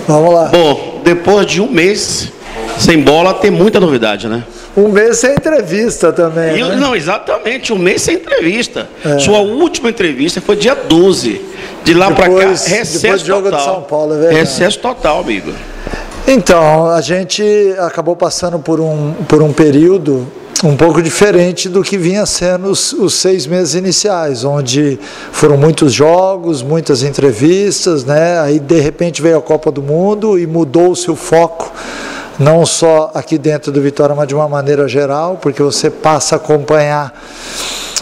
Vamos lá. Bom, depois de um mês sem bola, tem muita novidade, né? Um mês sem entrevista também, né? Não, exatamente, um mês sem entrevista. Sua última entrevista foi dia 12. De lá para cá, recesso jogo total. De São Paulo, é verdade. Recesso total, amigo. Então, a gente acabou passando por um período um pouco diferente do que vinha sendo os 6 meses iniciais, onde foram muitos jogos, muitas entrevistas, né? Aí de repente veio a Copa do Mundo e mudou-se o foco, não só aqui dentro do Vitória, mas de uma maneira geral, porque você passa a acompanhar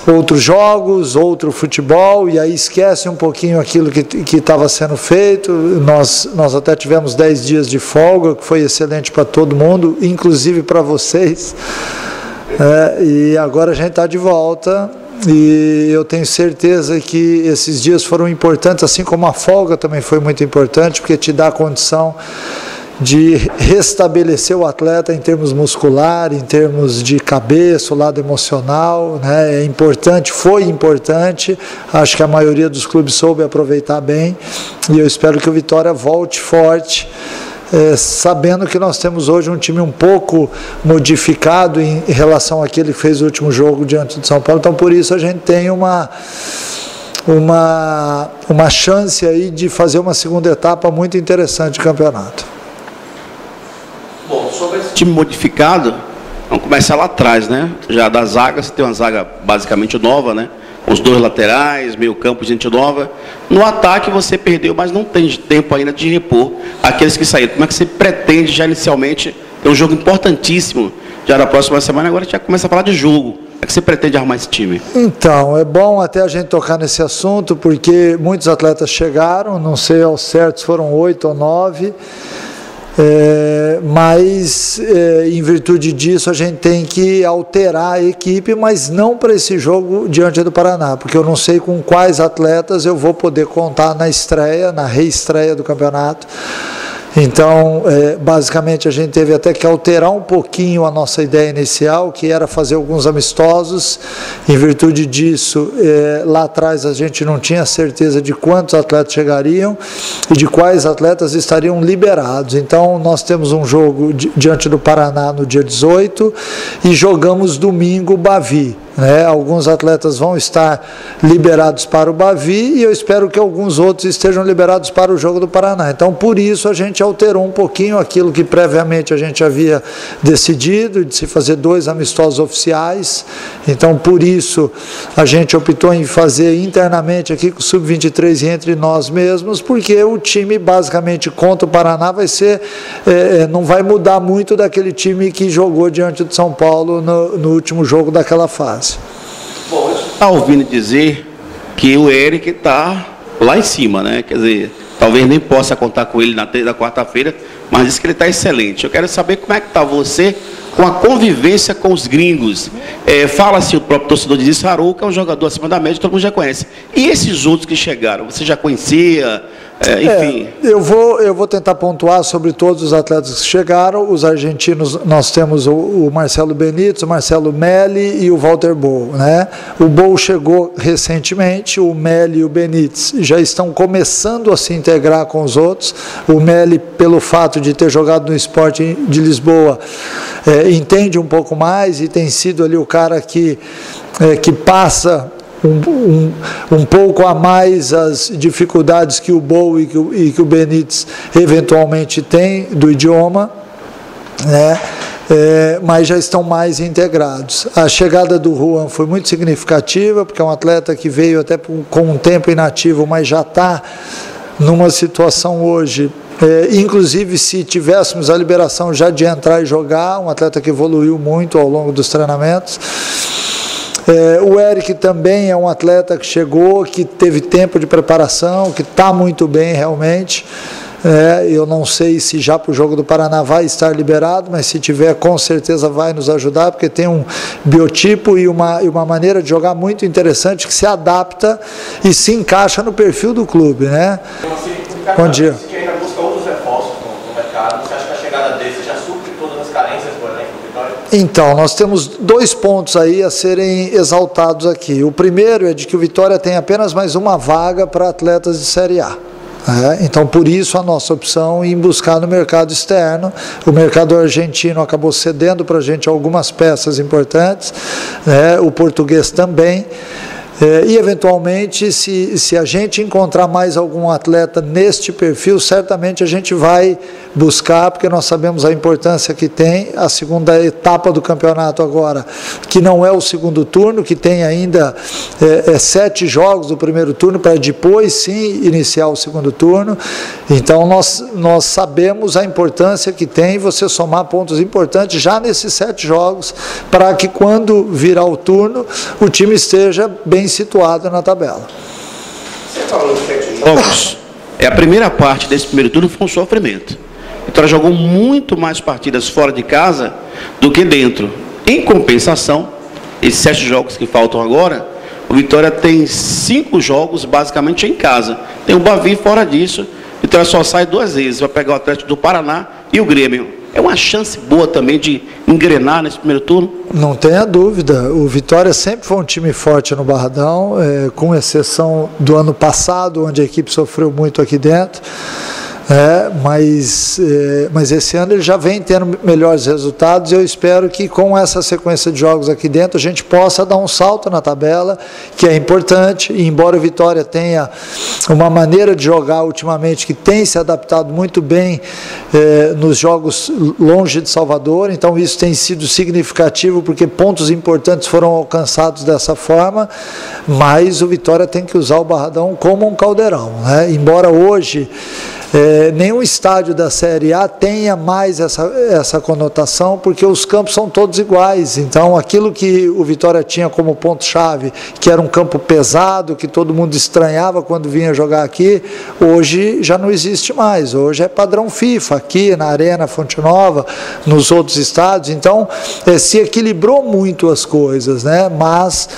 outros jogos, outro futebol, e aí esquece um pouquinho aquilo que estava sendo feito. Nós até tivemos 10 dias de folga, que foi excelente para todo mundo, inclusive para vocês. E agora a gente está de volta e eu tenho certeza que esses dias foram importantes, assim como a folga também foi muito importante, porque te dá a condição de restabelecer o atleta em termos muscular, em termos de cabeça, o lado emocional, né? É importante, foi importante, acho que a maioria dos clubes soube aproveitar bem e eu espero que o Vitória volte forte. Sabendo que nós temos hoje um time um pouco modificado em relação àquele que fez o último jogo diante de São Paulo, então por isso a gente tem uma chance aí de fazer uma segunda etapa muito interessante de campeonato. Bom, sobre esse time modificado, vamos começar lá atrás, né? Já da zaga, você tem uma zaga basicamente nova, né? Os 2 laterais, meio campo, gente nova. No ataque você perdeu, mas não tem tempo ainda de repor aqueles que saíram. Como é que você pretende já inicialmente ter um jogo importantíssimo já na próxima semana? Agora a gente já começa a falar de jogo. Como é que você pretende arrumar esse time? Então, é bom até a gente tocar nesse assunto, porque muitos atletas chegaram, não sei ao certo se foram 8 ou 9. Mas em virtude disso a gente tem que alterar a equipe, mas não para esse jogo diante do Paraná, porque eu não sei com quais atletas eu vou poder contar na reestreia do campeonato. Então, basicamente a gente teve até que alterar um pouquinho a nossa ideia inicial, que era fazer alguns amistosos. Em virtude disso, lá atrás a gente não tinha certeza de quantos atletas chegariam e de quais atletas estariam liberados. Então, nós temos um jogo diante do Paraná no dia 18 e jogamos domingo o Bavi. Alguns atletas vão estar liberados para o Bavi e eu espero que alguns outros estejam liberados para o jogo do Paraná. Então, por isso, a gente alterou um pouquinho aquilo que previamente a gente havia decidido, de se fazer 2 amistosos oficiais. Então, por isso, a gente optou em fazer internamente aqui com o Sub-23 e entre nós mesmos, porque o time, basicamente, contra o Paraná vai ser, não vai mudar muito daquele time que jogou diante de São Paulo no último jogo daquela fase. Bom, você está ouvindo dizer que o Eric está lá em cima, né? Quer dizer, talvez nem possa contar com ele na quarta-feira, mas diz que ele está excelente. Eu quero saber como é que está você com a convivência com os gringos. Fala-se, o próprio torcedor diz isso, Haru, que é um jogador acima da média, todo mundo já conhece. E esses outros que chegaram, você já conhecia? Enfim. Eu vou tentar pontuar sobre todos os atletas que chegaram. Os argentinos, nós temos o Marcelo Benítez, o Marcelo Melli e o Walter Bou, né? O Bou chegou recentemente, o Melli e o Benítez já estão começando a se integrar com os outros. O Melli, pelo fato de ter jogado no Sport de Lisboa, entende um pouco mais e tem sido ali o cara que passa um pouco a mais as dificuldades que o Bou e que o Benítez eventualmente tem do idioma, né? Mas já estão mais integrados. A chegada do Juan foi muito significativa, porque é um atleta que veio até com um tempo inativo, mas já está numa situação hoje, inclusive se tivéssemos a liberação já de entrar e jogar, um atleta que evoluiu muito ao longo dos treinamentos. O Eric também é um atleta que chegou, que teve tempo de preparação, que está muito bem realmente. Eu não sei se já para o jogo do Paraná vai estar liberado, mas se tiver, com certeza vai nos ajudar, porque tem um biotipo e uma maneira de jogar muito interessante, que se adapta e se encaixa no perfil do clube, né? Bom dia. Você ainda busca outros reforços no mercado, você acha que a chegada desse já supre todas as carências do elenco do Vitória? Então, nós temos 2 pontos aí a serem exaltados aqui. O primeiro é de que o Vitória tem apenas mais uma vaga para atletas de Série A. Então, por isso, a nossa opção em buscar no mercado externo. O mercado argentino acabou cedendo para a gente algumas peças importantes, o português também. E, eventualmente, se a gente encontrar mais algum atleta neste perfil, certamente a gente vai buscar, porque nós sabemos a importância que tem a segunda etapa do campeonato agora, que não é o segundo turno, que tem ainda 7 jogos do primeiro turno, para depois, sim, iniciar o segundo turno. Então, nós sabemos a importância que tem você somar pontos importantes já nesses 7 jogos, para que quando virar o turno, o time esteja bem situado na tabela. Você falou de 7 jogos. A primeira parte desse primeiro turno foi um sofrimento. Então ela jogou muito mais partidas fora de casa do que dentro. Em compensação, esses 7 jogos que faltam agora, o Vitória tem 5 jogos basicamente em casa. Tem o Bavi fora disso. O Vitória só sai 2 vezes. Vai pegar o Atlético do Paraná e o Grêmio. É uma chance boa também de engrenar nesse primeiro turno? Não tenha dúvida. O Vitória sempre foi um time forte no Barradão, com exceção do ano passado, onde a equipe sofreu muito aqui dentro. Mas esse ano ele já vem tendo melhores resultados e eu espero que com essa sequência de jogos aqui dentro a gente possa dar um salto na tabela, que é importante, e embora o Vitória tenha uma maneira de jogar ultimamente que tem se adaptado muito bem nos jogos longe de Salvador, então isso tem sido significativo porque pontos importantes foram alcançados dessa forma, mas o Vitória tem que usar o Barradão como um caldeirão, embora hoje nenhum estádio da Série A tenha mais essa conotação, porque os campos são todos iguais. Então, aquilo que o Vitória tinha como ponto-chave, que era um campo pesado, que todo mundo estranhava quando vinha jogar aqui, hoje já não existe mais. Hoje é padrão FIFA, aqui na Arena Fonte Nova, nos outros estádios. Então, se equilibrou muito as coisas, mas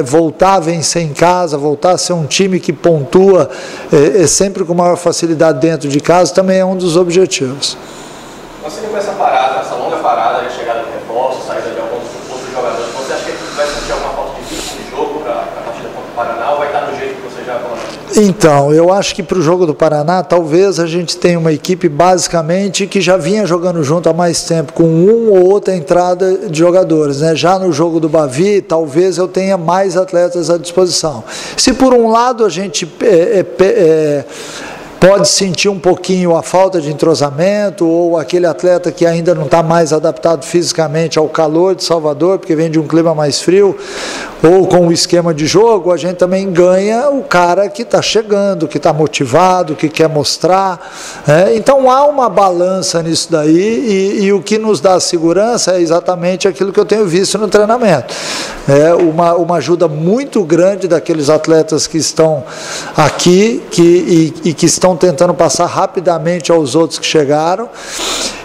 voltar a vencer em casa, voltar a ser um time que pontua sempre com maior facilidade dentro de casa, também é um dos objetivos. Você com essa parada, essa longa parada, a chegada de reforços, saída de alguns outros jogadores, você acha que ele vai sentir alguma falta de ritmo de jogo para a partida contra o Paraná, ou vai estar do jeito que você já falou? Então, eu acho que para o jogo do Paraná, talvez a gente tenha uma equipe basicamente que já vinha jogando junto há mais tempo, com uma ou outra entrada de jogadores, Já no jogo do Bavi, talvez eu tenha mais atletas à disposição. Se por um lado a gente pode sentir um pouquinho a falta de entrosamento, ou aquele atleta que ainda não está mais adaptado fisicamente ao calor de Salvador, porque vem de um clima mais frio, ou com o esquema de jogo, a gente também ganha o cara que está chegando, que está motivado, que quer mostrar. Então há uma balança nisso daí, e o que nos dá segurança é exatamente aquilo que eu tenho visto no treinamento. Uma ajuda muito grande daqueles atletas que estão aqui e que estão tentando passar rapidamente aos outros que chegaram,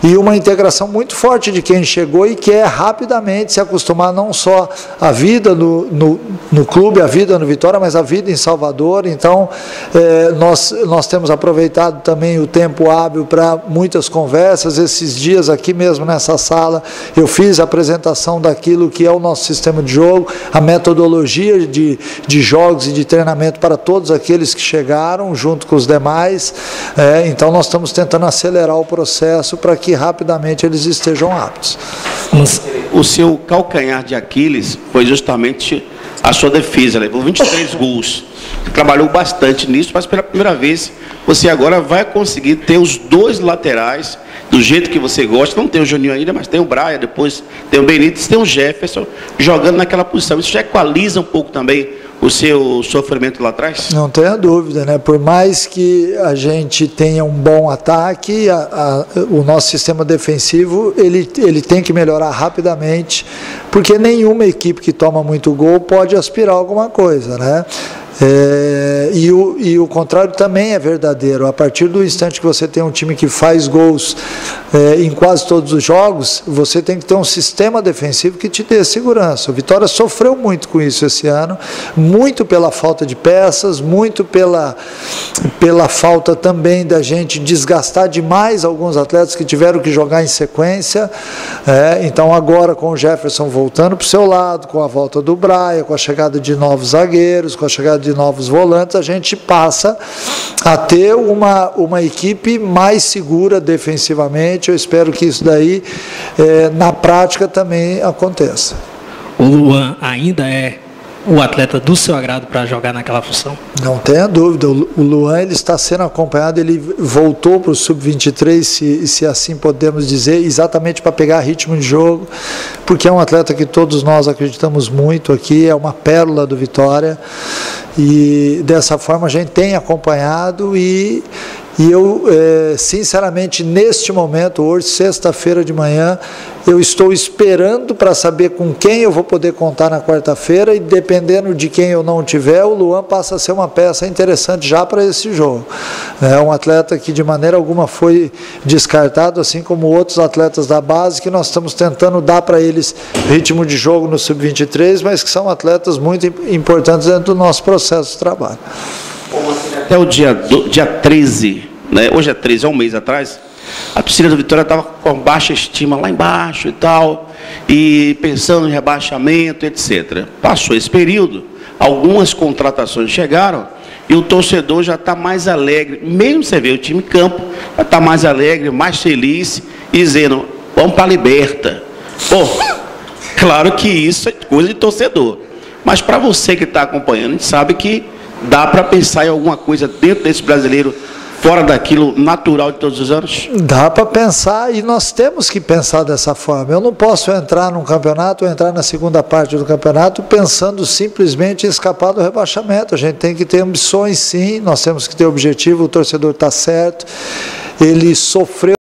e uma integração muito forte de quem chegou e quer rapidamente se acostumar não só à vida no clube, a vida no Vitória, mas a vida em Salvador. Então nós temos aproveitado também o tempo hábil para muitas conversas. Esses dias aqui mesmo nessa sala eu fiz a apresentação daquilo que é o nosso sistema de jogo, a metodologia de jogos e de treinamento para todos aqueles que chegaram junto com os demais. Então nós estamos tentando acelerar o processo para que rapidamente eles estejam aptos. O seu calcanhar de Aquiles foi justamente a sua defesa, levou 23 gols. Você trabalhou bastante nisso, mas pela primeira vez você agora vai conseguir ter os 2 laterais do jeito que você gosta. Não tem o Juninho ainda, mas tem o Braia, depois tem o Benítez, tem o Jefferson jogando naquela posição. Isso já equaliza um pouco também o seu sofrimento lá atrás? Não tenha dúvida, Por mais que a gente tenha um bom ataque, o nosso sistema defensivo ele tem que melhorar rapidamente, porque nenhuma equipe que toma muito gol pode aspirar a alguma coisa, E o contrário também é verdadeiro. A partir do instante que você tem um time que faz gols em quase todos os jogos, você tem que ter um sistema defensivo que te dê segurança. O Vitória sofreu muito com isso esse ano, muito pela falta de peças, muito pela falta também da gente desgastar demais alguns atletas que tiveram que jogar em sequência. Então agora com o Jefferson voltando para o seu lado, com a volta do Braia, com a chegada de novos zagueiros, com a chegada chegada de novos volantes, a gente passa a ter uma equipe mais segura defensivamente. Eu espero que isso daí, na prática, também aconteça. O Luan ainda é o atleta do seu agrado para jogar naquela função? Não tenha dúvida, o Luan ele está sendo acompanhado, ele voltou para o Sub-23, se assim podemos dizer, exatamente para pegar ritmo de jogo, porque é um atleta que todos nós acreditamos muito aqui, é uma pérola do Vitória, e dessa forma a gente tem acompanhado e eu, sinceramente, neste momento, hoje, sexta-feira de manhã, eu estou esperando para saber com quem eu vou poder contar na quarta-feira, e dependendo de quem eu não tiver, o Luan passa a ser uma peça interessante já para esse jogo. É um atleta que de maneira alguma foi descartado, assim como outros atletas da base, que nós estamos tentando dar para eles ritmo de jogo no Sub-23, mas que são atletas muito importantes dentro do nosso processo de trabalho. Até o dia 13, né? Hoje é 13, há um mês atrás, a torcida do Vitória estava com baixa estima lá embaixo e tal, e pensando em rebaixamento, etc. Passou esse período, algumas contratações chegaram, e o torcedor já está mais alegre, mesmo você vê o time em campo, já está mais alegre, mais feliz, e dizendo, vamos para a Liberta. Pô, claro que isso é coisa de torcedor, mas para você que está acompanhando, a gente sabe que dá para pensar em alguma coisa dentro desse brasileiro, fora daquilo natural de todos os anos? Dá para pensar, e nós temos que pensar dessa forma. Eu não posso entrar num campeonato, ou entrar na segunda parte do campeonato, pensando simplesmente em escapar do rebaixamento. A gente tem que ter ambições, sim, nós temos que ter objetivo, o torcedor está certo, ele sofreu